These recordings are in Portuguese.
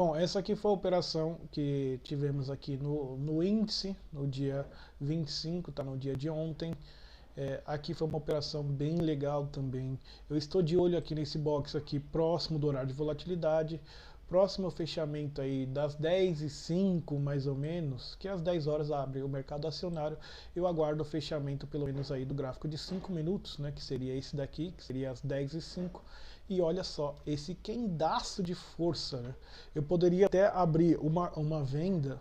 Bom, essa aqui foi a operação que tivemos aqui no índice, no dia 25, tá no dia de ontem. Aqui foi uma operação bem legal também. Eu estou de olho aqui nesse box aqui, próximo do horário de volatilidade, próximo ao fechamento aí das 10h05 mais ou menos, que às 10 horas abre o mercado acionário. Eu aguardo o fechamento pelo menos aí do gráfico de 5 minutos, né, que seria esse daqui, que seria às 10h05. E olha só, esse quendaço de força, né? Eu poderia até abrir uma venda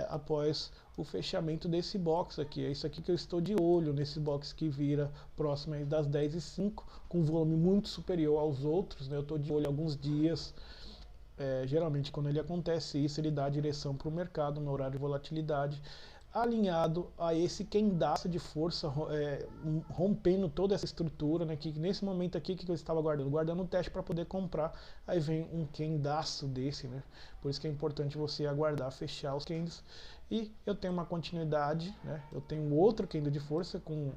após o fechamento desse box aqui. É isso aqui que eu estou de olho, nesse box que vira próximo aí das 10h05, com volume muito superior aos outros, né? Eu estou de olho alguns dias. Geralmente quando ele acontece isso, ele dá a direção para o mercado no horário de volatilidade, alinhado a esse quendaço de força, rompendo toda essa estrutura, né, que nesse momento aqui que eu estava guardando o teste para poder comprar, aí vem um quendaço desse, né, por isso que é importante você aguardar, fechar os candles, e eu tenho uma continuidade, né, eu tenho outro candle de força com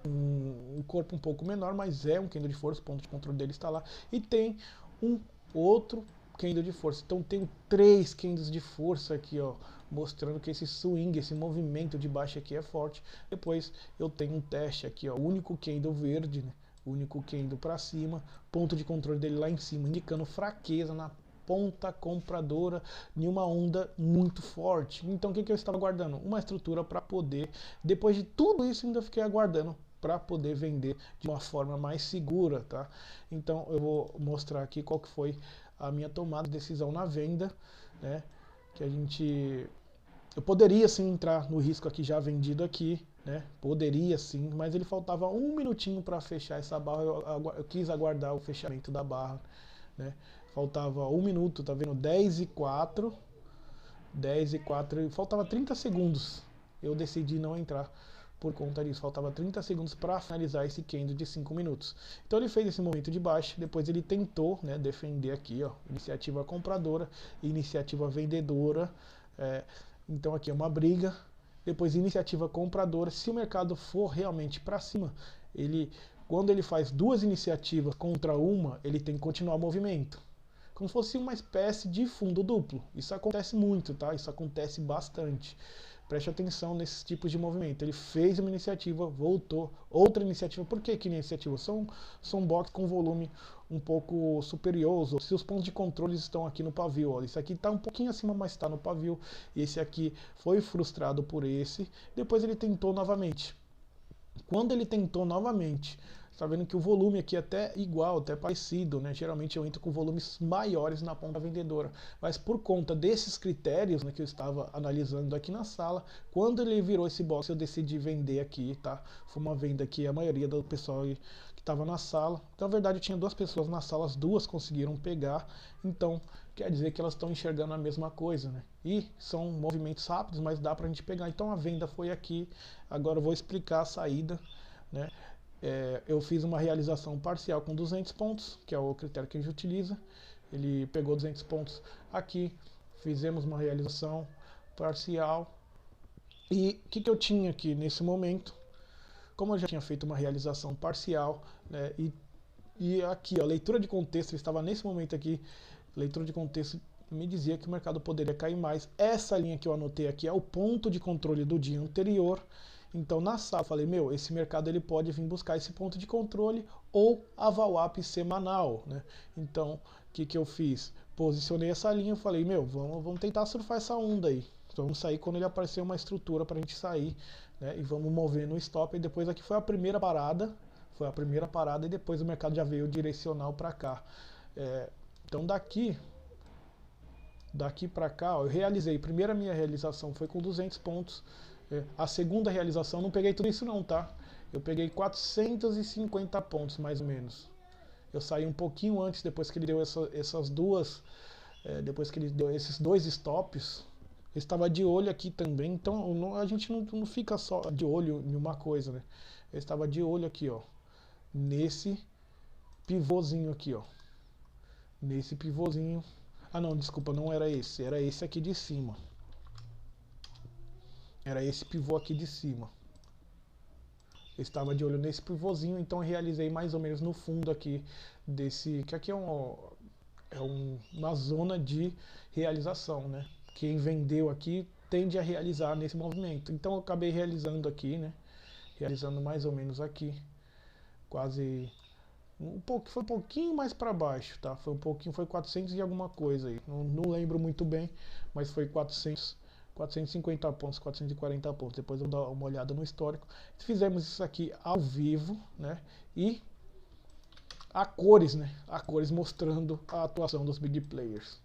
um corpo um pouco menor, mas é um candle de força, o ponto de controle dele está lá, e tem um outro candle de força. Então tenho 3 candles de força aqui, ó, mostrando que esse swing, esse movimento de baixo aqui é forte. Depois eu tenho um teste aqui, ó, o único candle verde, né, o único candle para cima, ponto de controle dele lá em cima, indicando fraqueza na ponta compradora em uma onda muito forte. Então o que eu estava aguardando? Uma estrutura para poder, depois de tudo isso, ainda fiquei aguardando para poder vender de uma forma mais segura, tá? Então eu vou mostrar aqui qual que foi a minha tomada de decisão na venda, né? Que eu poderia sim entrar no risco aqui já vendido aqui, né? Poderia sim, mas ele faltava um minutinho para fechar essa barra. Eu quis aguardar o fechamento da barra, né? Faltava um minuto, tá vendo? 10h04, 10h04, faltava 30 segundos. Eu decidi não entrar por conta disso. Faltava 30 segundos para finalizar esse candle de 5 minutos. Então ele fez esse momento de baixa, depois ele tentou, né, defender aqui, ó, iniciativa compradora, iniciativa vendedora. Então aqui é uma briga. Depois iniciativa compradora. Se o mercado for realmente para cima, quando ele faz duas iniciativas contra uma, ele tem que continuar o movimento, como se fosse uma espécie de fundo duplo. Isso acontece muito, tá? Isso acontece bastante. Preste atenção nesses tipos de movimento. Ele fez uma iniciativa, voltou, outra iniciativa. Por que iniciativa? São boxes com volume um pouco superior. Se os pontos de controle estão aqui no pavio, ó, esse aqui está um pouquinho acima, mas está no pavio. Esse aqui foi frustrado por esse. Depois ele tentou novamente. Quando ele tentou novamente, está vendo que o volume aqui é até igual, até parecido, né? Geralmente eu entro com volumes maiores na ponta vendedora, mas por conta desses critérios, né, que eu estava analisando aqui na sala, quando ele virou esse box eu decidi vender aqui, tá? Foi uma venda que a maioria do pessoal que estava na sala, então na verdade tinha 2 pessoas na sala, as 2 conseguiram pegar, então quer dizer que elas estão enxergando a mesma coisa, né? E são movimentos rápidos, mas dá pra gente pegar. Então a venda foi aqui. Agora eu vou explicar a saída, né? Eu fiz uma realização parcial com 200 pontos, que é o critério que a gente utiliza. Ele pegou 200 pontos aqui, fizemos uma realização parcial. E o que eu tinha aqui nesse momento? Como eu já tinha feito uma realização parcial, né, e aqui, ó, leitura de contexto, estava nesse momento aqui, leitura de contexto me dizia que o mercado poderia cair mais. Essa linha que eu anotei aqui é o ponto de controle do dia anterior. Então na sala eu falei, meu, esse mercado ele pode vir buscar esse ponto de controle ou a VWAP semanal, né? Então o que eu fiz? Posicionei essa linha, eu falei, meu, vamos tentar surfar essa onda aí. Vamos sair quando ele aparecer uma estrutura para a gente sair, né? E vamos mover no stop. E depois aqui foi a primeira parada, e depois o mercado já veio direcional para cá. Então daqui para cá, ó, eu realizei, primeira minha realização foi com 200 pontos, a segunda realização, não peguei tudo isso não, tá? Eu peguei 450 pontos, mais ou menos. Eu saí um pouquinho antes, depois que ele deu essas duas, depois que ele deu esses 2 stops, eu estava de olho aqui também, então a gente não fica só de olho em uma coisa, né? Eu estava de olho aqui, ó, nesse pivôzinho aqui, ó. Nesse pivôzinho. Ah não, desculpa, não era esse. Era esse aqui de cima. Era esse pivô aqui de cima. Eu estava de olho nesse pivôzinho, então eu realizei mais ou menos no fundo aqui desse... Que aqui é uma zona de realização, né? Quem vendeu aqui tende a realizar nesse movimento. Então eu acabei realizando aqui, né? Realizando mais ou menos aqui, quase foi um pouquinho mais para baixo, tá? Foi 400 e alguma coisa aí. Não lembro muito bem, mas foi 450 pontos, 440 pontos. Depois eu vou dar uma olhada no histórico. Fizemos isso aqui ao vivo, né? E a cores, né? A cores mostrando a atuação dos big players.